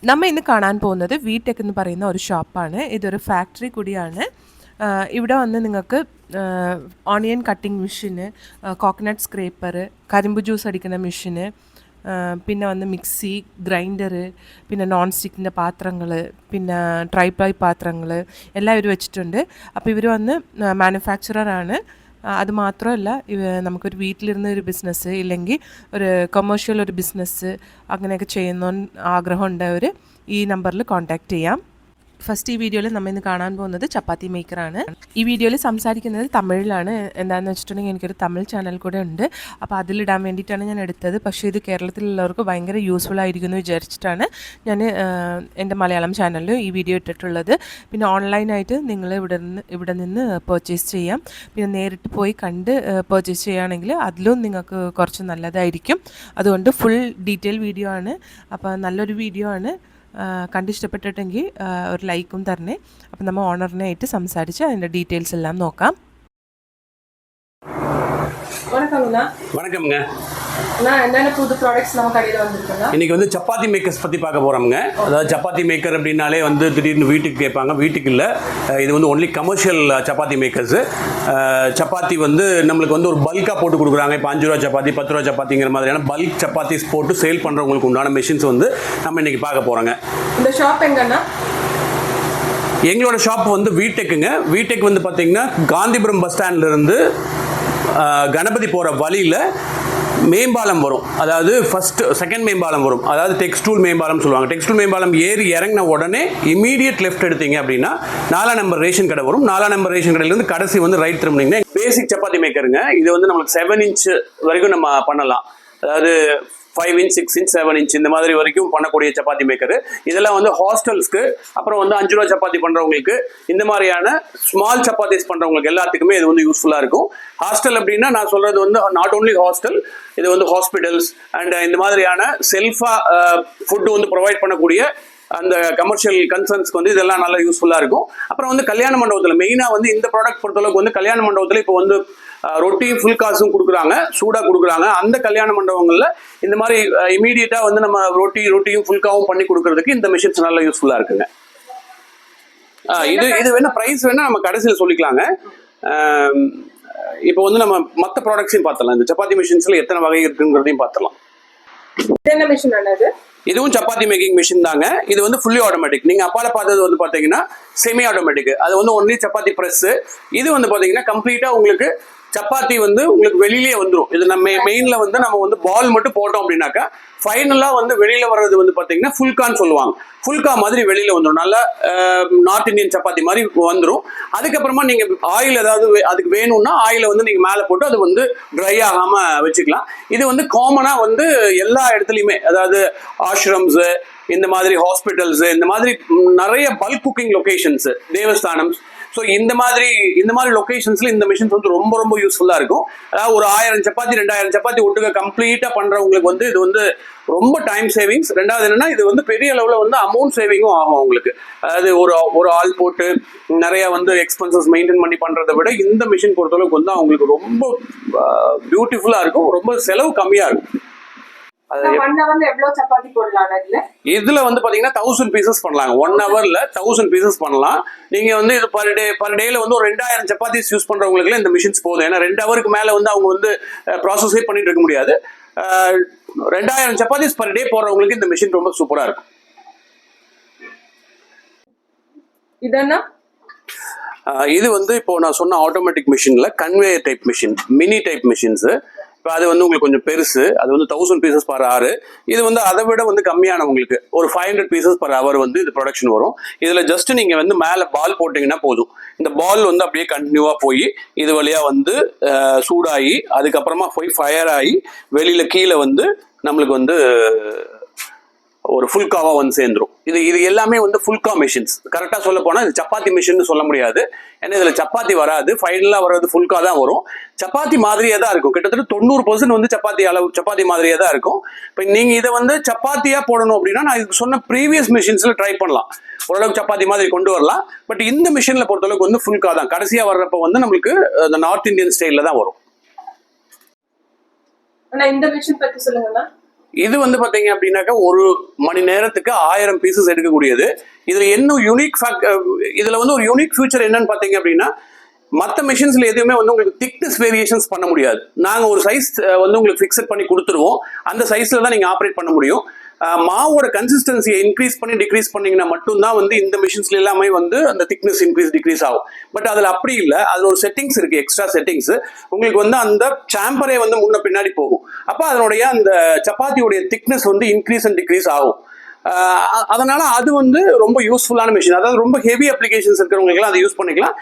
നമ്മൾ ഇന്ന് കാണാൻ പോകുന്നത് വീടെക് എന്ന് പറയുന്ന ഒരു ഷോപ്പാണ്. ഇതൊരു ഫാക്ടറി കൂടിയാണ്. ഇവിടെ വന്ന് നിങ്ങൾക്ക് ഓണിയൻ കട്ടിംഗ് മെഷീന്, കോക്കനട്ട് സ്ക്രേപ്പർ, കരിമ്പ് ജ്യൂസ് അടിക്കുന്ന മെഷീന്, പിന്നെ വന്ന് മിക്സി, ഗ്രൈൻഡർ, പിന്നെ നോൺ സ്റ്റിക്കിൻ്റെ പാത്രങ്ങൾ, പിന്നെ ട്രൈപ്ലൈ പാത്രങ്ങൾ എല്ലാം ഇവർ വെച്ചിട്ടുണ്ട്. അപ്പോൾ ഇവർ വന്ന് മാനുഫാക്ചററാണ്. അത് മാത്രമല്ല, നമുക്കൊരു വീട്ടിലിരുന്ന ഒരു ബിസിനസ് ഇല്ലെങ്കിൽ ഒരു കൊമേഴ്ഷ്യൽ ഒരു ബിസിനസ് അങ്ങനെയൊക്കെ ചെയ്യുന്ന ആഗ്രഹമുണ്ടവർ ഈ നമ്പറിൽ കോൺടാക്റ്റ് ചെയ്യാം. ഫസ്റ്റ് ഈ വീഡിയോയിൽ നമ്മൾ ഇന്ന് കാണാൻ പോകുന്നത് ചപ്പാത്തി മേക്കറാണ്. ഈ വീഡിയോയിൽ സംസാരിക്കുന്നത് തമിഴിലാണ്. എന്താണെന്ന് വെച്ചിട്ടുണ്ടെങ്കിൽ എനിക്കൊരു തമിഴ് ചാനൽ കൂടെ ഉണ്ട്. അപ്പോൾ അതിലിടാൻ വേണ്ടിയിട്ടാണ് ഞാൻ എടുത്തത്. പക്ഷേ ഇത് കേരളത്തിലുള്ളവർക്ക് ഭയങ്കര യൂസ്ഫുൾ ആയിരിക്കും എന്ന് വിചാരിച്ചിട്ടാണ് ഞാൻ എൻ്റെ മലയാളം ചാനലിൽ ഈ വീഡിയോ ഇട്ടിട്ടുള്ളത്. പിന്നെ ഓൺലൈനായിട്ട് നിങ്ങൾ ഇവിടെ നിന്ന് പർച്ചേസ് ചെയ്യാം. പിന്നെ നേരിട്ട് പോയി കണ്ട് പർച്ചേസ് ചെയ്യുകയാണെങ്കിൽ അതിലും നിങ്ങൾക്ക് കുറച്ച് നല്ലതായിരിക്കും. അതുകൊണ്ട് ഫുൾ ഡീറ്റെയിൽ വീഡിയോ ആണ്. അപ്പോൾ നല്ലൊരു വീഡിയോ ആണ്. കണ്ടിഷ്ടപ്പെട്ടിട്ടെങ്കിൽ ഒരു ലൈക്കും തരണേ. അപ്പം നമ്മൾ ഓണറിനായിട്ട് സംസാരിച്ച് അതിൻ്റെ ഡീറ്റെയിൽസ് എല്ലാം നോക്കാം. வணக்கம்ங்க. என்னென்ன புது ப்ராடக்ட்ஸ் நம்ம கடையில் வந்துருக்குங்க. இன்னைக்கு வந்து சப்பாத்தி மேக்கர்ஸ் பற்றி பார்க்க போகிறோம்ங்க. அதாவது சப்பாத்தி மேக்கர் அப்படின்னாலே வந்து திடீர்னு வீட்டுக்கு கேட்பாங்க. வீட்டுக்கு இல்லை, இது வந்து only commercial chapati makers. Chapati வந்து நம்மளுக்கு வந்து ஒரு பல்காக போட்டு கொடுக்குறாங்க. இப்போ 5 ரூபா சப்பாத்தி, 10 ரூபா சப்பாத்திங்கிற மாதிரியான பல்க் சப்பாத்திஸ் போட்டு சேல் பண்ணுறவங்களுக்கு உண்டான மிஷின்ஸ் வந்து நம்ம இன்றைக்கி பார்க்க போகிறோங்க. இந்த ஷாப் எங்கன்னா எங்களோட ஷாப் வந்து வீடெக்குங்க. வீடெக் வந்து பார்த்திங்கன்னா காந்திபுரம் பஸ் ஸ்டாண்ட்லேருந்து கணபதி போகிற வழியில் மேம்பாலம் வரும். அதாவது செகண்ட் மேம்பாலம் வரும். அதாவது டெக்ஸ்டூல் மேம்பாலம் சொல்லுவாங்க. டெக்ஸ்டூல் மேம்பாலம் ஏறி இறங்கின உடனே இமீடியட் லெஃப்ட் எடுத்தீங்க அப்படின்னா 4 நம்பர் ரேஷன் கடை வரும். 4 நம்பர் ரேஷன் கடையிலேருந்து கடைசி வந்து ரைட் திரும்பினீங்கன்னா பேசிக் சப்பாத்தி மேக்கருங்க. இது வந்து நம்மளுக்கு 7 இன்ச் வரைக்கும் நம்ம பண்ணலாம். அதாவது 5 இன்ச், 6 இன்ச், 7 இன்ச் இந்த மாதிரி வரைக்கும் பண்ணக்கூடிய சப்பாத்தி மேக்கரு. இதெல்லாம் வந்து ஹாஸ்டல்ஸ்க்கு, அப்புறம் வந்து 5 ரூபா சப்பாத்தி பண்ணுறவங்களுக்கு, இந்த மாதிரியான ஸ்மால் சப்பாத்திஸ் பண்ணுறவங்களுக்கு எல்லாத்துக்குமே இது வந்து யூஸ்ஃபுல்லாக இருக்கும். ஹாஸ்டல் அப்படின்னா நான் சொல்கிறது வந்து நாட் ஓன்லி ஹாஸ்டல், இது வந்து ஹாஸ்பிட்டல்ஸ் அண்ட் இந்த மாதிரியான செல்ஃபாக ஃபுட்டு வந்து ப்ரொவைட் பண்ணக்கூடிய அந்த கமர்ஷியல் கன்சர்ன்ஸ்க்கு வந்து இதெல்லாம் நல்லா யூஸ்ஃபுல்லாக இருக்கும். அப்புறம் வந்து கல்யாண மண்டபத்தில் மெயினாக வந்து இந்த ப்ராடக்ட் பொறுத்தளவுக்கு வந்து கல்யாண மண்டபத்தில் இப்போ வந்து ரொட்டி ஃபுல் காசும் கொடுக்குறாங்க, சூடாக கொடுக்குறாங்க. அந்த கல்யாண மண்டபங்களில் இந்த மாதிரி இமீடியட்டாக வந்து நம்ம ரொட்டியும் ஃபுல்காவும் பண்ணி கொடுக்கறதுக்கு இந்த மிஷின்ஸ் நல்லா யூஸ்ஃபுல்லாக இருக்குங்க. இது வேணா ப்ரைஸ் வேணா நம்ம கடைசியில் சொல்லிக்கலாங்க. இப்போ வந்து நம்ம மற்ற ப்ராடக்ட்ஸையும் பார்த்துடலாம். இந்த சப்பாத்தி மிஷின்ஸில் எத்தனை வகை இருக்குங்கிறதையும் பார்த்துடலாம். என்ன மிஷின் ஆனது? இதுவும் சப்பாத்தி மேக்கிங் மிஷின் தாங்க. இது வந்து ஃபுல்லி ஆட்டோமேட்டிக். நீங்கள் அப்பால பார்த்தது வந்து பார்த்தீங்கன்னா செமி ஆட்டோமேட்டிக். அது வந்து ஒன்லி சப்பாத்தி ப்ரெஸ்ஸு. இது வந்து பார்த்தீங்கன்னா கம்ப்ளீட்டாக உங்களுக்கு சப்பாத்தி வந்து உங்களுக்கு வெளியிலேயே வந்துடும். இது நம்ம மெயினில் வந்து நம்ம வந்து பால் மட்டும் போட்டோம் அப்படின்னாக்கா ஃபைனலாக வந்து வெளியில் வர்றது வந்து பார்த்தீங்கன்னா ஃபுல்கான்னு சொல்லுவாங்க. ஃபுல்கா மாதிரி வெளியில் வந்துடும். நல்லா நார்த் இந்தியன் சப்பாத்தி மாதிரி வந்துடும். அதுக்கப்புறமா நீங்கள் ஆயில் ஏதாவது அதுக்கு வேணும்னா ஆயிலை வந்து நீங்கள் மேலே போட்டு அது வந்து ட்ரை ஆகாமல் வச்சுக்கலாம். இது வந்து காமனாக வந்து எல்லா இடத்துலையுமே, அதாவது ஆஷ்ரம்ஸு, இந்த மாதிரி ஹாஸ்பிட்டல்ஸு, இந்த மாதிரி நிறைய பல்க் குக்கிங் லொக்கேஷன்ஸு, தேவஸ்தானம், ஸோ இந்த மாதிரி லொக்கேஷன்ஸில் இந்த மிஷின்ஸ் வந்து ரொம்ப ரொம்ப யூஸ்ஃபுல்லாக இருக்கும். அதாவது ஒரு 1000 சப்பாத்தி 2000 சப்பாத்தி ஒட்டுக்க கம்ப்ளீட்டாக பண்ணுறவங்களுக்கு வந்து இது வந்து ரொம்ப டைம் சேவிங்ஸ். ரெண்டாவது என்னன்னா இது வந்து பெரிய அளவில் வந்து அமௌண்ட் சேவிங்கும் ஆகும் உங்களுக்கு. அதாவது ஒரு ஆள் போட்டு நிறைய வந்து எக்ஸ்பென்சஸ் மெயின்டைன் பண்ணி பண்ணுறதை விட இந்த மிஷின் பொறுத்தளவுக்கு வந்து அவங்களுக்கு ரொம்ப பியூட்டிஃபுல்லாக இருக்கும். ரொம்ப செலவு கம்மியாக இருக்கும். இதுல வந்து பாத்தீங்கன்னா 1000 பீசஸ் பண்ணலாம். 1 ஹவர்ல 1000 பீசஸ் பண்ணலாம். நீங்க வந்து இது பர் டேல வந்து ஒரு 2000 சப்பாத்திஸ் யூஸ் பண்றவங்களுக்கு இந்த மிஷின்ஸ் போதும். ஏன்னா 2 ஹவருக்கு மேல வந்து அவங்க வந்து ப்ராசஸே பண்ணிட்டு இருக்க முடியாது. 2000 சப்பாத்திஸ் பர் டே போடுறவங்களுக்கு இந்த மிஷின் ரொம்ப சூப்பரா இருக்கும். இது வந்து இப்போ நான் சொன்ன ஆட்டோமேட்டிக் மிஷின்ல conveyor type machine, mini type machines. இப்போ அது வந்து உங்களுக்கு கொஞ்சம் பெருசு. அது வந்து 1000 பீசஸ் பர் ஹவர். இது வந்து அதை விட வந்து கம்மியான உங்களுக்கு ஒரு 500 பீசஸ் பர் ஹவர் வந்து இது ப்ரொடக்ஷன் வரும். இதில் ஜஸ்ட் நீங்கள் வந்து மேலே பால் போட்டிங்கன்னா போதும். இந்த பால் வந்து அப்படியே கண்டினியூவாக போய் இது வழியாக வந்து சூடாகி அதுக்கப்புறமா போய் ஃபயர் ஆகி வெளியில் கீழே வந்து நம்மளுக்கு வந்து ஒரு ஃபுல்காவாக வந்து சேர்ந்துடும். இது எல்லாமே வந்து ஃபுல்கா மிஷின்ஸ். கரெக்டாக சொல்ல போனால் இது சப்பாத்தி மிஷின்னு சொல்ல முடியாது. ஏன்னா இதில் சப்பாத்தி வராது, ஃபைனலாக வர்றது ஃபுல்கா தான் வரும். சப்பாத்தி மாதிரியே தான் இருக்கும். கிட்டத்தட்ட 90% வந்து சப்பாத்தி மாதிரியே தான் இருக்கும். இப்போ நீங்கள் இதை வந்து சப்பாத்தியாக போடணும் அப்படின்னா நான் இதுக்கு சொன்ன ப்ரீவியஸ் மிஷின்ஸில் ட்ரை பண்ணலாம். ஓரளவுக்கு சப்பாத்தி மாதிரி கொண்டு வரலாம். பட் இந்த மிஷினில் பொறுத்தளவுக்கு வந்து ஃபுல்கா தான். கடைசியாக வர்றப்ப வந்து நம்மளுக்கு அந்த நார்த் இந்தியன் ஸ்டைலில் தான் வரும். இந்த மிஷின் பற்றி சொல்லுங்கண்ணா. இது வந்து பார்த்தீங்க அப்படின்னாக்கா ஒரு மணி நேரத்துக்கு 1000 பீசஸ் எடுக்கக்கூடியது. இதில் என்ன யூனிக் இதில் வந்து ஒரு யூனிக் ஃபியூச்சர் என்னன்னு பார்த்தீங்க அப்படின்னா, மற்ற மிஷின்ஸ்ல எதுவுமே வந்து உங்களுக்கு திக்னஸ் வேரியேஷன்ஸ் பண்ண முடியாது. நாங்கள் ஒரு சைஸ் வந்து உங்களுக்கு ஃபிக்ஸட் பண்ணி கொடுத்துருவோம். அந்த சைஸில் தான் நீங்கள் ஆப்ரேட் பண்ண முடியும். மாவோட கன்சிஸ்டன்சியை இன்க்ரீஸ் பண்ணி டிக்ரீஸ் பண்ணீங்கன்னா மட்டும்தான் வந்து இந்த மிஷின்ஸ்ல எல்லாமே வந்து அந்த திக்னஸ் டிக்ரீஸ் ஆகும். பட் அதில் அப்படி இல்லை, அதில் ஒரு செட்டிங்ஸ் இருக்கு, எக்ஸ்ட்ரா செட்டிங்ஸ். உங்களுக்கு வந்து அந்த சாம்பரே வந்து முன்ன பின்னாடி போகும். அப்போ அதனுடைய அந்த சப்பாத்தியோடைய திக்னஸ் வந்து இன்க்ரீஸ் அண்ட் டிக்ரீஸ் ஆகும். அதனால அது வந்து ரொம்ப யூஸ்ஃபுல்லான மிஷின். அதாவது ரொம்ப ஹெவி அப்ளிகேஷன்ஸ் இருக்கிறவங்களுக்குலாம் அதை யூஸ் பண்ணிக்கலாம்.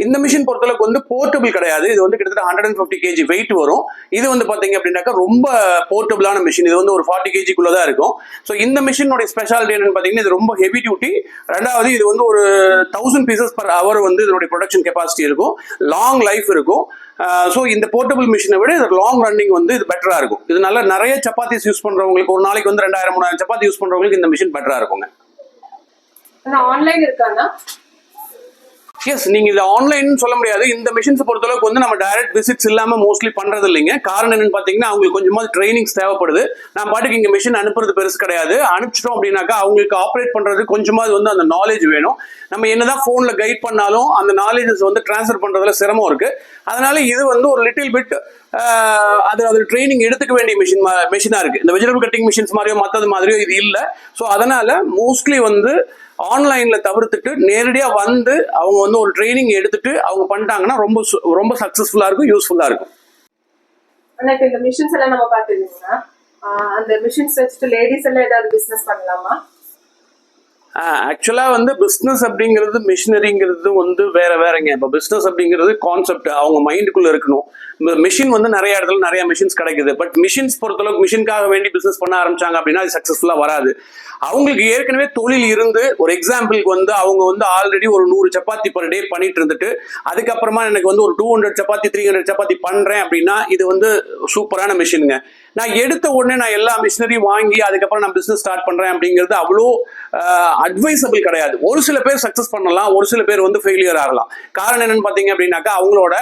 இந்த மிஷின் பொறுத்தளவுக்கு வந்து போர்ட்டபிள் கிடையாது. இது வந்து கிட்டத்தட்ட 150 kg வெயிட் வரும். இது வந்து பாத்தீங்க அப்படின்னாக்கா ரொம்ப போர்ட்டபிளான மிஷின். இது வந்து ஒரு 40 kg தான் இருக்கும். ஸோ இந்த மிஷினோட ஸ்பெஷாலிட்டி என்னன்னு பாத்தீங்கன்னா, இது ரொம்ப ஹெவி டியூட்டி. ரெண்டாவது இது வந்து ஒரு 1000 பீசஸ் பர் ஹவர் வந்து இதனுடைய ப்ரொடக்ஷன் கெப்பாசிட்டி இருக்கும். லாங் லைஃப் இருக்கும். ஸோ இந்த போர்ட்டபிள் மிஷினை விட இது லாங் ரன்னிங் வந்து இது பெட்டரா இருக்கும். இதனால நிறைய சப்பாத்திஸ் யூஸ் பண்றவங்களுக்கு, ஒரு நாளைக்கு வந்து 2000-3000 சப்பாத்தி யூஸ் பண்றவங்களுக்கு இந்த மிஷின் பெட்டரா இருக்குங்க. ஆன்லைன் இருக்கானா? எஸ், நீங்க இது ஆன்லைன் சொல்ல முடியாது. இந்த மிஷின்ஸ் பொறுத்தளவுக்கு வந்து நம்ம டைரக்ட் விசிட்ஸ் இல்லாம மோஸ்ட்லி பண்றது இல்லைங்க. காரணம் என்னன்னு பாத்தீங்கன்னா, அவங்களுக்கு கொஞ்சமா ட்ரைனிங்ஸ் தேவைப்படுது. நான் பாட்டுக்கு இங்க மிஷின் அனுப்புறது பெருசு கிடையாது. அனுப்பிச்சிட்டோம் அப்படின்னாக்கா அவங்களுக்கு ஆப்ரேட் பண்றது கொஞ்சமா வந்து அந்த நாலேஜ் வேணும். நம்ம என்னதான் போன்ல கைட் பண்ணாலும் அந்த நாலேஜஸ் வந்து டிரான்ஸ்ஃபர் பண்றதுல சிரமம் இருக்கு. அதனால இது வந்து ஒரு லிட்டில் பிட் அது ட்ரைனிங் எடுத்துக்க வேண்டிய மிஷினா இருக்கு. இந்த வெஜிடபிள் கட்டிங் மிஷின்ஸ் மாதிரியோ மற்றது மாதிரியோ இது இல்லை. ஸோ அதனால மோஸ்ட்லி வந்து ஆன்லைன்ல தவிர்த்துட்டு நேரடியா வந்து அவங்க வந்து ஒரு ட்ரைனிங் எடுத்துட்டு அவங்க பண்ணிட்டாங்கன்னா ரொம்ப ரொம்ப சக்சஸ்ஃபுல்லா இருக்கும், யூஸ்ஃபுல்லா இருக்கும். இந்த மிஷின்ஸ் எல்லாம் நம்ம பாத்துக்கிட்டோம்னா, அந்த மிஷின்ஸ் வச்சுட்டு லேடிஸ் எல்லாம் ஏதாவது பிசினஸ் பண்ணலாமா? ஆக்சுவலா வந்து பிஸ்னஸ் அப்படிங்கிறது மிஷினரிங்கிறது வந்து வேறங்க. இப்போ பிஸ்னஸ் அப்படிங்கிறது கான்செப்ட் அவங்க மைண்டுக்குள்ள இருக்கணும். மிஷின் வந்து நிறைய இடத்துல நிறைய மிஷின்ஸ் கிடைக்குது. பட் மிஷின்ஸ் பொறுத்தளவுக்கு மிஷினுக்காக வேண்டி பிசினஸ் பண்ண ஆரம்பிச்சாங்க அப்படின்னா அது சக்சஸ்ஃபுல்லா வராது. அவங்களுக்கு ஏற்கனவே தொழில் இருந்து, ஒரு எக்ஸாம்பிளுக்கு வந்து அவங்க வந்து ஆல்ரெடி ஒரு 100 சப்பாத்தி பர் டே பண்ணிட்டு இருந்துட்டு அதுக்கப்புறமா எனக்கு வந்து ஒரு 200 சப்பாத்தி 300 சப்பாத்தி பண்றேன் அப்படின்னா இது வந்து சூப்பரான மிஷினுங்க. நான் எடுத்த உடனே நான் எல்லா மிஷினரியும் வாங்கி அதுக்கப்புறம் நான் பிசினஸ் ஸ்டார்ட் பண்றேன் அப்படிங்கிறது அவ்வளோ அட்வைசபிள் கிடையாது. ஒரு சில பேர் சக்சஸ் பண்ணலாம், ஒரு சில பேர் வந்து ஃபெயிலியர் ஆகலாம். காரணம் என்னன்னு பாத்தீங்க அப்படின்னாக்கா அவங்களோட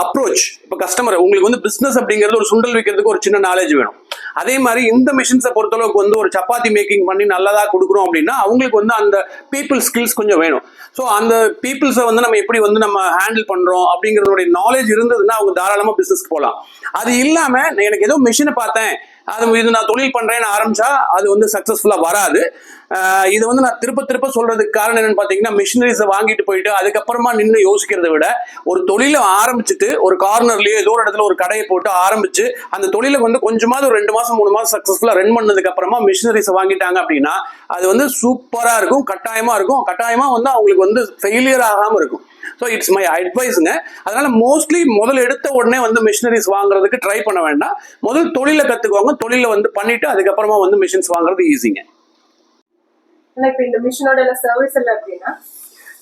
அப்ரோச். இப்போ கஸ்டமர் உங்களுக்கு வந்து பிசினஸ் அப்படிங்கிறது ஒரு சுண்டல் வைக்கிறதுக்கு ஒரு சின்ன நாலேஜ் வேணும். அதே மாதிரி இந்த மிஷின்ஸை பொறுத்தளவுக்கு வந்து ஒரு சப்பாத்தி மேக்கிங் பண்ணி நல்லதா கொடுக்குறோம் அப்படின்னா அவங்களுக்கு வந்து அந்த பீப்புள் ஸ்கில்ஸ் கொஞ்சம் வேணும். ஸோ அந்த பீப்புள்ஸை வந்து நம்ம எப்படி வந்து நம்ம ஹேண்டில் பண்றோம் அப்படிங்கிறதுடைய நாலேஜ் இருந்ததுன்னா அவங்க தாராளமா பிசினஸ்க்கு போகலாம். அது இல்லாம எனக்கு ஏதோ மிஷினை பார்த்தேன், இது நான் தொழில் பண்றேன்னு ஆரம்பிச்சா அது வந்து சக்சஸ்ஃபுல்லா வராது. இது வந்து நான் திருப்ப சொல்றதுக்கு காரணம் என்னன்னு பாத்தீங்கன்னா, மிஷினரிஸை வாங்கிட்டு போயிட்டு அதுக்கப்புறமா நின்று யோசிக்கிறத விட ஒரு தொழிலை ஆரம்பிச்சுட்டு ஒரு கார்னர்லயோ ஏதோ ஒரு இடத்துல ஒரு கடையை போட்டு ஆரம்பிச்சு அந்த தொழிலை வந்து கொஞ்சமாவது ஒரு 2 மாசம் 3 மாசம் சக்சஸ்ஃபுல்லா ரன் பண்ணதுக்கு அப்புறமா மிஷினரிஸை வாங்கிட்டாங்க அப்படின்னா அது வந்து சூப்பரா இருக்கும், கட்டாயமா வந்து அவங்களுக்கு வந்து ஃபெயிலியர் ஆகாம இருக்கும். ஸோ இட்ஸ் மை அட்வைஸுங்க. அதனால மோஸ்ட்லி முதல்ல எடுத்த உடனே வந்து மிஷினரிஸ் வாங்குறதுக்கு ட்ரை பண்ண வேண்டாம். முதல் தொழிலை கத்துக்குவாங்க, தொழிலை வந்து பண்ணிட்டு அதுக்கப்புறமா வந்து மிஷின்ஸ் வாங்குறது ஈஸிங்க. இந்த மிஷினோட சர்வீஸ் எல்லாம் எப்படின்னா,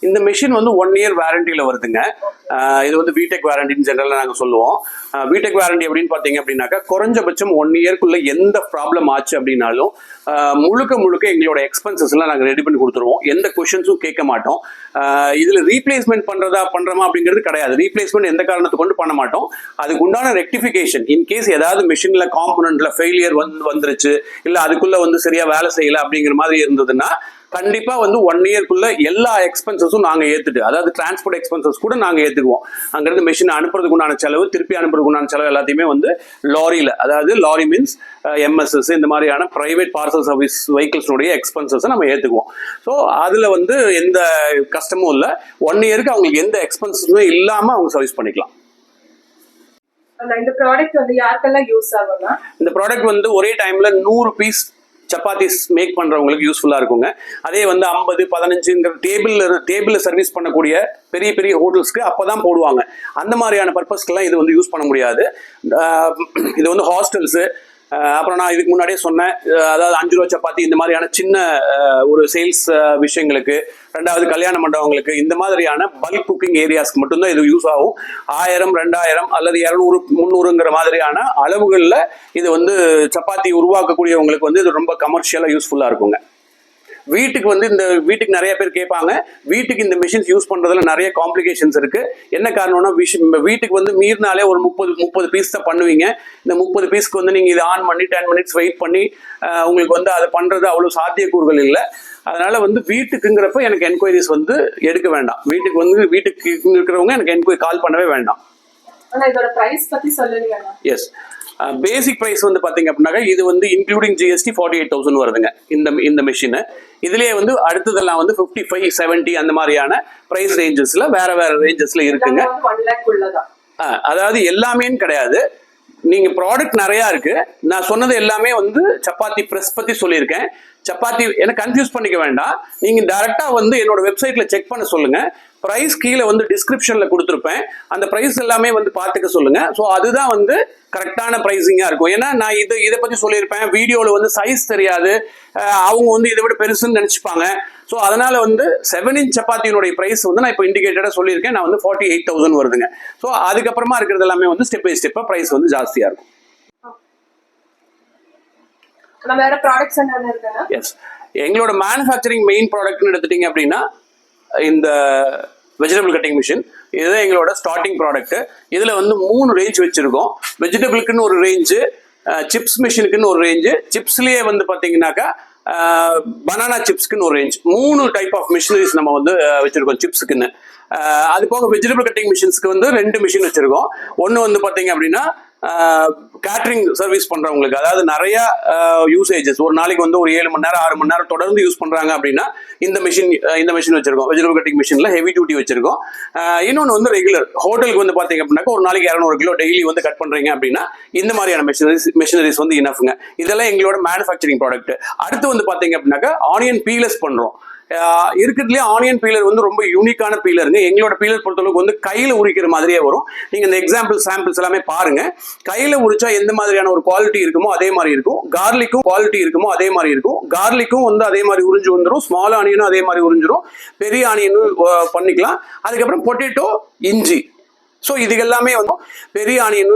இந்த மிஷின் வந்து 1 year வாரண்டியில வருதுங்க. இது வந்து பிடெக் வாரண்டின்னு ஜெனரலாக நாங்கள் சொல்லுவோம். பிடெக் வாரண்டி அப்படின்னு பார்த்தீங்க அப்படின்னாக்கா குறைஞ்சபட்சம் 1 yearக்குள்ள எந்த ப்ராப்ளம் ஆச்சு அப்படின்னாலும் முழுக்க எங்களோட எக்ஸ்பென்சஸ் எல்லாம் நாங்கள் ரெடி பண்ணி கொடுத்துருவோம். எந்த கொஷின்ஸும் கேட்க மாட்டோம். இதில் ரீப்ளேஸ்மெண்ட் பண்றோமா அப்படிங்கிறது கிடையாது. ரீப்ளேஸ்மெண்ட் எந்த காரணத்தை கொண்டு பண்ண மாட்டோம். அதுக்கு உண்டான ரெக்டிஃபிகேஷன், இன்கேஸ் ஏதாவது மிஷின்ல காம்பனன்ட்ல ஃபெயிலியர் வந்துருச்சு, இல்லை அதுக்குள்ள வந்து சரியா வேலை செய்யல அப்படிங்கிற மாதிரி இருந்ததுன்னா கண்டிப்பா வந்து 1 yearக்குள்ள எல்லா எக்ஸ்பென்சஸும் நாங்க ஏத்துட்டு, அதாவது டிரான்ஸ்போர்ட் எக்ஸ்பென்சஸ் கூட நாங்க ஏத்துக்குவோம். அங்கிருந்து மெஷின் அனுப்புறதுக்கு உண்டான செலவு, திருப்பி அனுப்புறதுக்கு உண்டான செலவு எல்லாத்தையுமே வந்து லாரியில, அதாவது லாரி மீன்ஸ் எம்எஸ்எஸ் இந்த மாதிரியான பிரைவேட் பார்சல் சர்வீஸ் வெஹிக்கிள்ஸோடைய எக்ஸ்பென்சஸை நம்ம ஏத்துக்குவோம். ஸோ அதுல வந்து எந்த கஷ்டமும் இல்லை. 1 yearக்கு அவங்களுக்கு எந்த எக்ஸ்பென்சஸுமே இல்லாம அவங்க சர்வீஸ் பண்ணிக்கலாம். இந்த ப்ராடக்ட் வந்து யாருக்கெல்லாம் யூஸ் ஆகும்னா, இந்த ப்ராடக்ட் வந்து ஒரே டைம்ல 100 பீஸ் சப்பாத்திஸ் மேக் பண்றவங்களுக்கு யூஸ்ஃபுல்லா இருக்குங்க. அதே வந்து 50 15 டேபிள்ல சர்வீஸ் பண்ணக்கூடிய பெரிய ஹோட்டல்ஸ்க்கு அப்பதான் போடுவாங்க. அந்த மாதிரியான பர்பஸ்க்கெல்லாம் இது வந்து யூஸ் பண்ண முடியாது. இது வந்து ஹாஸ்டல்ஸ், அப்புறம் நான் இதுக்கு முன்னாடியே சொன்னேன், அதாவது 5 ரூபா சப்பாத்தி இந்த மாதிரியான சின்ன ஒரு சேல்ஸ் விஷயங்களுக்கு, ரெண்டாவது கல்யாண மண்டபங்களுக்கு, இந்த மாதிரியான பல்க் குக்கிங் ஏரியாஸ்க்கு மட்டும்தான் இது யூஸ் ஆகும். 1000 2000 அல்லது 200 300ங்கிற மாதிரியான அளவுகளில் இது வந்து சப்பாத்தி உருவாக்கக்கூடியவங்களுக்கு வந்து இது ரொம்ப கமர்ஷியலாக யூஸ்ஃபுல்லாக இருக்குங்க. வீட்டுக்கு வந்து இந்த வீட்டுக்கு நிறைய பேர் கேட்பாங்க. வீட்டுக்கு இந்த மிஷின்ஸ் யூஸ் பண்றதுல நிறைய காம்ப்ளிகேஷன்ஸ் இருக்கு. என்ன காரணம்னா வீட்டுக்கு வந்து மீறினாலே ஒரு 30 பீஸ் தான் பண்ணுவீங்க. இந்த 30 பீஸ்க்கு வந்து நீங்க இதை ஆன் பண்ணி 10 மினிட்ஸ் வெயிட் பண்ணி உங்களுக்கு வந்து அதை பண்றது அவ்வளவு சாத்தியக்கூறுகள் இல்லை. அதனால வந்து வீட்டுக்குங்கிறப்ப எனக்கு என்கொயரிஸ் வந்து எடுக்க வேண்டாம். வீட்டுக்கு இருக்கிறவங்க எனக்கு கால் பண்ணவே வேண்டாம். எஸ், பேசிக் பிரைஸ் வந்து பாத்தீங்க அப்படின்னாக்கா இது வந்து இன்க்ளூடிங் GST 48,000 வருதுங்க இந்த மிஷின். இதுலயே வந்து அடுத்ததெல்லாம் வந்து 55, 70 அந்த மாதிரியான பிரைஸ் ரேஞ்சஸ்ல வேற ரேஞ்சஸ்ல இருக்குங்க. அதாவது எல்லாமே கிடையாது, நீங்க ப்ராடக்ட் நிறைய இருக்கு. நான் சொன்னது எல்லாமே வந்து சப்பாத்தி பிரஸ் பத்தி சொல்லியிருக்கேன். சப்பாத்தி எனக்கு கன்ஃபியூஸ் பண்ணிக்க வேண்டாம். நீங்க டைரக்டா வந்து என்னோட வெப்சைட்ல செக் பண்ண சொல்லுங்க. பிரைஸ் கீழே வந்து டிஸ்கிரிப்ஷன்ல கொடுத்துருப்பேன். அந்த பிரைஸ் எல்லாமே வந்து பார்த்துக்க சொல்லுங்க. ஸோ அதுதான் வந்து கரெக்டான பிரைசிங்கா இருக்கும். ஏன்னா நான் இதை பத்தி சொல்லியிருப்பேன், வீடியோல வந்து சைஸ் தெரியாது, அவங்க வந்து இதை விட பெருசுன்னு நினைச்சுப்பாங்க. ஸோ அதனால வந்து 7 inch சப்பாத்தியினுடைய பிரைஸ் வந்து நான் இப்போ இண்டிகேட்டடா சொல்லியிருக்கேன். நான் வந்து 48,000 வருதுங்க. ஸோ அதுக்கப்புறமா இருக்கிறது எல்லாமே வந்து ஸ்டெப் பை ஸ்டெப்பா பிரைஸ் வந்து ஜாஸ்தியா இருக்கும். எஸ், எங்களோட மேனுஃபேக்சரிங் மெயின் ப்ராடக்ட்னு எடுத்துட்டீங்க அப்படின்னா இந்த வெஜிடபிள் கட்டிங் மிஷின், இதுதான் எங்களோட ஸ்டார்டிங் ப்ராடக்ட். இதுல வந்து 3 ரேஞ்ச் வச்சிருக்கோம். வெஜிடபிளுக்குன்னு ஒரு ரேஞ்சு, சிப்ஸ் மிஷினுக்குன்னு ஒரு ரேஞ்சு, சிப்ஸ்லயே வந்து பாத்தீங்கன்னாக்கா பனானா சிப்ஸ்க்குன்னு ஒரு ரேஞ்ச். 3 டைப் ஆஃப் மிஷினரிஸ் நம்ம வந்து வச்சிருக்கோம் சிப்ஸுக்குன்னு. அது போக வெஜிடபிள் கட்டிங் மிஷின்ஸ்க்கு வந்து 2 மிஷின் வச்சிருக்கோம். ஒன்று வந்து பாத்தீங்க அப்படின்னா கேட்டரிங் சர்வீஸ் பண்றவங்களுக்கு, அதாவது நிறைய யூசேஜஸ் ஒரு நாளைக்கு வந்து ஒரு 7 மணி நேரம் 6 மணி நேரம் தொடர்ந்து யூஸ் பண்றாங்க அப்படின்னா இந்த மிஷின் வச்சிருக்கோம். வெஜிடபிள் கட்டிங் மிஷின்ல ஹெவி டியூட்டி வச்சிருக்கோம். இன்னொன்று வந்து ரெகுலர் ஹோட்டலுக்கு வந்து பாத்தீங்க அப்படின்னா ஒரு நாளைக்கு 200 கிலோ டெய்லி வந்து கட் பண்றீங்க அப்படின்னா இந்த மாதிரியான மிஷினரிஸ் வந்து இனஃப்ங்க. இதெல்லாம் எங்களோட மேனுஃபேக்சரிங் ப்ராடக்ட். அடுத்து வந்து பாத்தீங்க அப்படின்னாக்கா ஆனியன் பீலர்ஸ் பண்றோம். இருக்கிறதுலே ஆனியன் பீலர் வந்து ரொம்ப யூனிக்கான பீலருங்க. எங்களோட பீலர் பொறுத்தளவுக்கு வந்து கையில உரிக்கிற மாதிரியே வரும். நீங்க இந்த சாம்பிள்ஸ் எல்லாமே பாருங்க. கையில உரிச்சா எந்த மாதிரியான ஒரு குவாலிட்டி இருக்குமோ அதே மாதிரி இருக்கும். கார்லிக்கும் குவாலிட்டி இருக்குமோ அதே மாதிரி இருக்கும். கார்லிக்கும் வந்து அதே மாதிரி உறிஞ்சு வந்துடும். ஸ்மால் ஆனியனும் அதே மாதிரி உறிஞ்சிடும். பெரிய ஆனியனும் பண்ணிக்கலாம். அதுக்கப்புறம் பொட்டேட்டோ, இஞ்சி, ஸோ இது எல்லாமே வந்து பெரிய ஆனியன்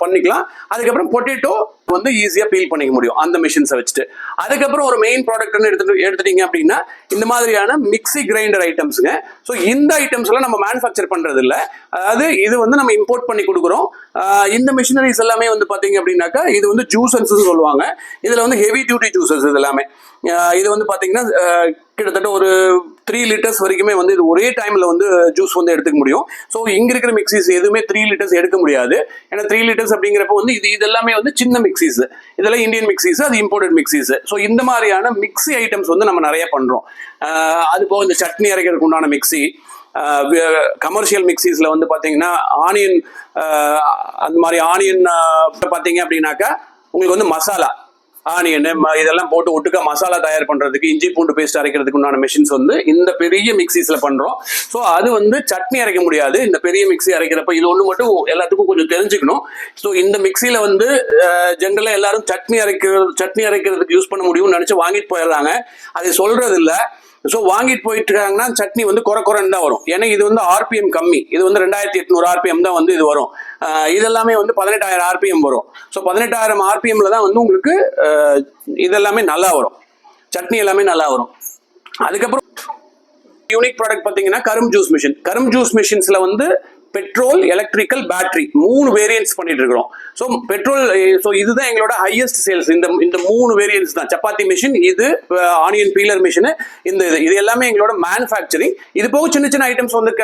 பண்ணிக்கலாம். அதுக்கப்புறம் பொட்டேட்டோ வந்து ஈஸியாக பீல் பண்ணிக்க முடியும் அந்த மிஷின்ஸை வச்சுட்டு. அதுக்கப்புறம் ஒரு மெயின் ப்ராடக்ட்னு எடுத்துட்டீங்க அப்படின்னா இந்த மாதிரியான மிக்ஸி கிரைண்டர் ஐட்டம்ஸுங்க. ஸோ இந்த ஐட்டம்ஸ்லாம் நம்ம மேனுஃபேக்சர் பண்றது இல்லை, அதாவது இது வந்து நம்ம இம்போர்ட் பண்ணி கொடுக்குறோம். இந்த மிஷினரிஸ் எல்லாமே வந்து பார்த்தீங்க அப்படின்னாக்கா இது வந்து ஜூசர்ஸ் சொல்லுவாங்க. இதில் வந்து ஹெவி டியூட்டி ஜூசர்ஸ் இது எல்லாமே. இது வந்து பார்த்தீங்கன்னா கிட்டத்தட்ட ஒரு 3 லிட்டர்ஸ் வரைக்குமே வந்து இது ஒரே டைம்ல வந்து ஜூஸ் வந்து எடுத்துக்க முடியும். ஸோ இங்க இருக்கிற மிக்சிஸ் எதுவுமே 3 லிட்டர்ஸ் எடுக்க முடியாது. ஏன்னா 3 லிட்டர்ஸ் அப்படிங்கிறப்ப வந்து இது எல்லாமே வந்து சின்ன மிக்சிஸ். இதெல்லாம் இந்தியன் மிக்சிஸ், அது இம்போர்ட்டட் மிக்சிஸ். ஸோ இந்த மாதிரியான மிக்சி ஐட்டம்ஸ் வந்து நம்ம நிறைய பண்றோம். அது போக இந்த சட்னி அரைக்கிறதுக்கு உண்டான மிக்சி, கமர்ஷியல் மிக்சிஸ்ல வந்து பாத்தீங்கன்னா ஆனியன், அந்த மாதிரி ஆனியன் பாத்தீங்க அப்படின்னாக்கா உங்களுக்கு வந்து மசாலா ஆனியன் இதெல்லாம் போட்டு ஒட்டுக்கா மசாலா தயார் பண்றதுக்கு, இஞ்சி பூண்டு பேஸ்ட் அரைக்கிறதுக்கு உண்டான மிஷின்ஸ் வந்து இந்த பெரிய மிக்சிஸ்ல பண்றோம். ஸோ அது வந்து சட்னி அரைக்க முடியாது. இந்த பெரிய மிக்சி அரைக்கிறப்ப இது ஒன்று மட்டும் எல்லாத்துக்கும் கொஞ்சம் தெரிஞ்சுக்கணும். ஸோ இந்த மிக்சியில வந்து ஜென்ரலா எல்லாரும் சட்னி அரைக்கிறதுக்கு யூஸ் பண்ண முடியும்னு நினைச்சு வாங்கிட்டு போயிடுறாங்க. அது சொல்றது இல்லை. ஸோ வாங்கிட்டு போயிட்டு இருக்காங்கன்னா சட்னி வந்து குறைன்னு தான் வரும். ஏன்னா இது வந்து RPM கம்மி. இது வந்து 2800 RPM தான் வந்து இது வரும். இதெல்லாமே வந்து 18,000 RPM வரும். ஸோ 18,000 RPMல தான் வந்து உங்களுக்கு இதெல்லாமே நல்லா வரும், சட்னி எல்லாமே நல்லா வரும். அதுக்கப்புறம் யூனிக் ப்ராடக்ட் பார்த்தீங்கன்னா கரும் ஜூஸ் மிஷின்ஸ்ல வந்து பெட்ரோல், எலக்ட்ரிக்கல், பேட்டரி 3 வேரியன்ட்ஸ் பண்ணிட்டு இருக்கிறோம். ஸோ பெட்ரோல், ஸோ இதுதான் எங்களோட ஹையஸ்ட் சேல்ஸ். இந்த 3 வேரியன்ட்ஸ் தான். சப்பாத்தி மிஷின், இது ஆனியன் பீலர் மிஷின், இது எல்லாமே எங்களோட மேனுஃபேக்சரிங். இது போக சின்ன ஐட்டம்ஸ் வந்து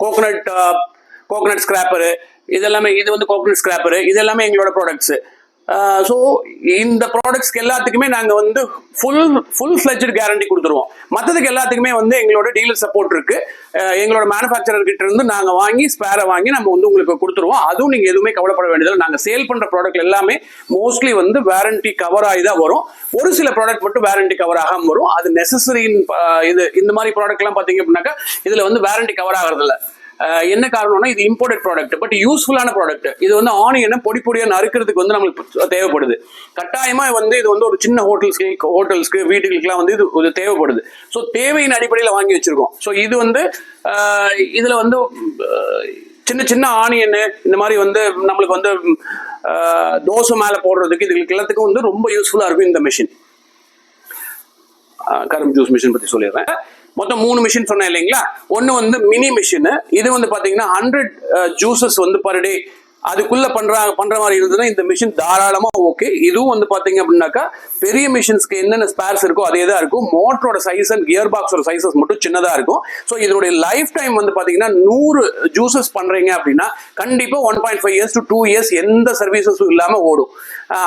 கோகனட் ஸ்கிராப்பரு, இது வந்து கோகனட் ஸ்கிராப்பரு, இது எல்லாமே எங்களோட ப்ராடக்ட்ஸ். ஸோ இந்த ப்ராடக்ட்ஸ்க்கு எல்லாத்துக்குமே நாங்கள் வந்து ஃபுல் ஃப்ளெட்ஜ் கேரண்டி கொடுத்துருவோம். மற்றதுக்கு எல்லாத்துக்குமே வந்து எங்களோட டீலர் சப்போர்ட் இருக்கு. எங்களோட மேனுஃபேக்சரர் கிட்ட இருந்து நாங்கள் வாங்கி ஸ்பேரை வாங்கி நம்ம வந்து உங்களுக்கு கொடுத்துருவோம். அதுவும் நீங்கள் எதுவுமே கவலைப்பட வேண்டியதில்லை. நாங்கள் சேல் பண்ணுற ப்ராடக்ட் எல்லாமே மோஸ்ட்லி வந்து வாரண்டி கவர் ஆகி தான் வரும். ஒரு சில ப்ராடக்ட் மட்டும் வாரண்டி கவர் ஆகாமல் வரும். அது நெசசரின் இந்த மாதிரி ப்ராடக்ட்லாம் பார்த்தீங்க அப்படின்னாக்கா இதில் வந்து வாரண்டி கவர் ஆகிறதில்ல. என்ன காரணம்னா இது இம்போர்ட்டட் ப்ராடக்ட், பட் யூஸ்ஃபுல்லான ப்ராடக்ட். இது வந்து ஆனியனை பொடியா நறுக்கிறதுக்கு வந்து நம்மளுக்கு தேவைப்படுது. கட்டாயமா வந்து இது வந்து ஒரு சின்ன ஹோட்டல்ஸ்க்கு வீட்டுகளுக்குலாம் வந்து இது தேவைப்படுது. ஸோ தேவையின் அடிப்படையில் வாங்கி வச்சிருக்கோம். ஸோ இது வந்து இதுல வந்து சின்ன ஆனியன் இந்த மாதிரி வந்து நம்மளுக்கு வந்து தோசை மேல போடுறதுக்கு இதுகளுக்கு எல்லாத்துக்கும் வந்து ரொம்ப யூஸ்ஃபுல்லா இருக்கும் இந்த மிஷின். கரும்பு ஜூஸ் மிஷின் பற்றி சொல்லிடுறேன். மொத்தம் 3 மிஷின் சொன்னேன் இல்லைங்களா. ஒன்று வந்து மினி மிஷின். இது வந்து பார்த்தீங்கன்னா 100 ஜூசஸ் வந்து பர் டே அதுக்குள்ள பண்ற மாதிரி இருந்ததுன்னா இந்த மிஷின் தாராளமா ஓகே. இதுவும் வந்து பாத்தீங்க அப்படின்னாக்கா பெரிய மிஷின்ஸ்க்கு என்னென்ன ஸ்பேர்ஸ் இருக்கோ அதே தான் இருக்கும். மோட்டரோட சைஸ் அண்ட் கியர் பாக்ஸோட சைசஸ் மட்டும் சின்னதா இருக்கும். ஸோ இதனுடைய லைஃப் டைம் வந்து பாத்தீங்கன்னா 100 ஜூசஸ் பண்றீங்க அப்படின்னா கண்டிப்பா 1.5 இயர்ஸ் டு 2 இயர்ஸ் எந்த சர்வீசஸும் இல்லாம ஓடும்.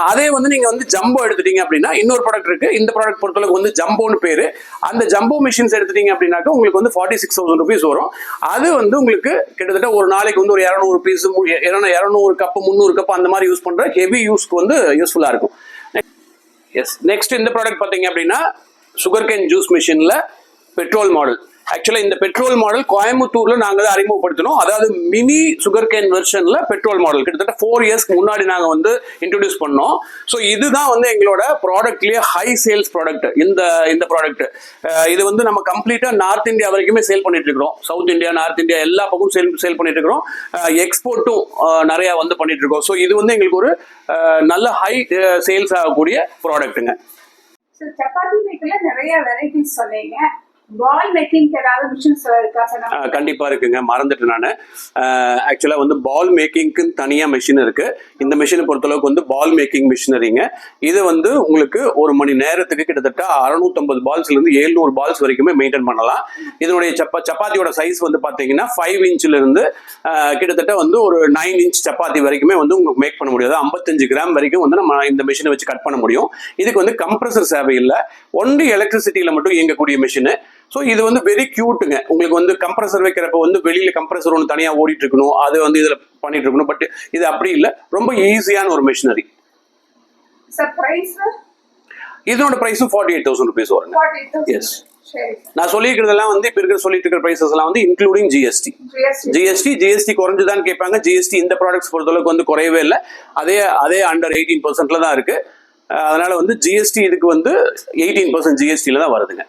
அதே வந்து நீங்க வந்து ஜம்போ எடுத்துட்டீங்க அப்படின்னா இன்னொரு ப்ராடக்ட் இருக்கு. இந்த ப்ராடக்ட் பொறுத்தளவுக்கு வந்து ஜம்போன்னு பேரு. அந்த ஜம்போ மிஷின்ஸ் எடுத்துட்டீங்க அப்படின்னாக்கா உங்களுக்கு வந்து 46,000 rupees வரும். அது வந்து உங்களுக்கு கிட்டத்தட்ட ஒரு நாளைக்கு வந்து ஒரு 200 பீஸ் 200 கப் 300 கப் அந்த மாதிரி யூஸ் பண்ற ஹெவி யூஸ்க்கு வந்து யூஸ்ஃபுல்லா இருக்கும். எஸ், நெக்ஸ்ட் இந்த ப்ராடக்ட் பாத்தீங்க அப்படின்னா சுகர் கேன் ஜூஸ் மிஷின்ல பெட்ரோல் மாடல். ஆக்சுவலா இந்த பெட்ரோல் மாடல் கோயம்புத்தூர்ல நாங்க தான் அறிமுகப்படுத்தினோம். அதாவது மினி சுகர் கேன் வெர்ஷன்ல பெட்ரோல் மாடல் கிட்டத்தட்ட 4 இயர்ஸ்க்கு முன்னாடி நாங்க வந்து இன்ட்ரோடியூஸ் பண்ணோம். ஸோ இதுதான் வந்து எங்களோட ப்ராடக்ட்லயே ஹை சேல்ஸ் ப்ராடக்ட். இந்த ப்ராடக்ட் இது வந்து நம்ம கம்ப்ளீட்டா நார்த் இந்தியா வரைக்குமே சேல் பண்ணிட்டு இருக்கிறோம். சவுத் இந்தியா, நார்த் இந்தியா எல்லா பக்கமும் சேல் பண்ணிட்டு இருக்கிறோம். எக்ஸ்போர்ட்டும் நிறைய வந்து பண்ணிட்டு இருக்கோம். ஸோ இது வந்து எங்களுக்கு ஒரு நல்ல ஹை சேல்ஸ் ஆகக்கூடிய ப்ராடக்ட்டுங்க. சப்பாத்தி மேக்கர்ல நிறைய வெரைட்டிஸ் சொன்னீங்க. பால் மேக்கிங் ஏதாவது மிஷின்ஸ் இருக்கா சார்? கண்டிப்பா இருக்குங்க, மறந்துட்டு நான். ஆக்சுவலா வந்து பால் மேக்கிங்க்கு தனியா மிஷின் இருக்கு. இந்த மிஷினை பொறுத்தளவுக்கு வந்து பால் மேக்கிங் மிஷினரிங்க. இது வந்து உங்களுக்கு ஒரு மணி நேரத்துக்கு கிட்டத்தட்ட 650 பால்ஸ்ல இருந்து 700 பால்ஸ் வரைக்குமே மெயின்டைன் பண்ணலாம். இதனுடைய சப்பாத்தியோட சைஸ் வந்து பாத்தீங்கன்னா 5 இன்ச்ல இருந்து கிட்டத்தட்ட வந்து ஒரு 9 இன்ச் சப்பாத்தி வரைக்குமே வந்து உங்களுக்கு மேக் பண்ண முடியாது. 55 கிராம் வரைக்கும் வந்து நம்ம இந்த மிஷினை வச்சு கட் பண்ண முடியும். இதுக்கு வந்து கம்ப்ரஸர் தேவையில்லை, ஒன்லி எலக்ட்ரிசிட்டியில மட்டும் இயங்கக்கூடிய மிஷின். ஸோ இது வந்து வெரி கியூட்டுங்க. உங்களுக்கு வந்து கம்ப்ரஸர் வைக்கிறப்ப வந்து வெளியில கம்ப்ரஸர் ஒன்று தனியாக ஓடிட்டு இருக்கணும், அது வந்து இதில் பண்ணிட்டு இருக்கணும். பட் இது அப்படி இல்லை, ரொம்ப ஈஸியான ஒரு மிஷினரி. இதனோட பிரைஸும் 48,000 rupees வருங்க. எஸ், நான் சொல்லியிருக்கிறதெல்லாம் வந்து இப்போ இருக்கிற சொல்லிட்டு இருக்கிற பிரைசஸ் எல்லாம் வந்து இன்க்ளூடிங் ஜிஎஸ்டி குறைஞ்சுதான் கேட்பாங்க. ஜிஎஸ்டி இந்த ப்ராடக்ட்ஸ் பொறுத்தளவுக்கு வந்து குறையவே இல்லை, அதே அண்டர் 18% தான் இருக்கு. அதனால வந்து ஜிஎஸ்டி இதுக்கு வந்து 18% ஜிஎஸ்டில தான் வருதுங்க.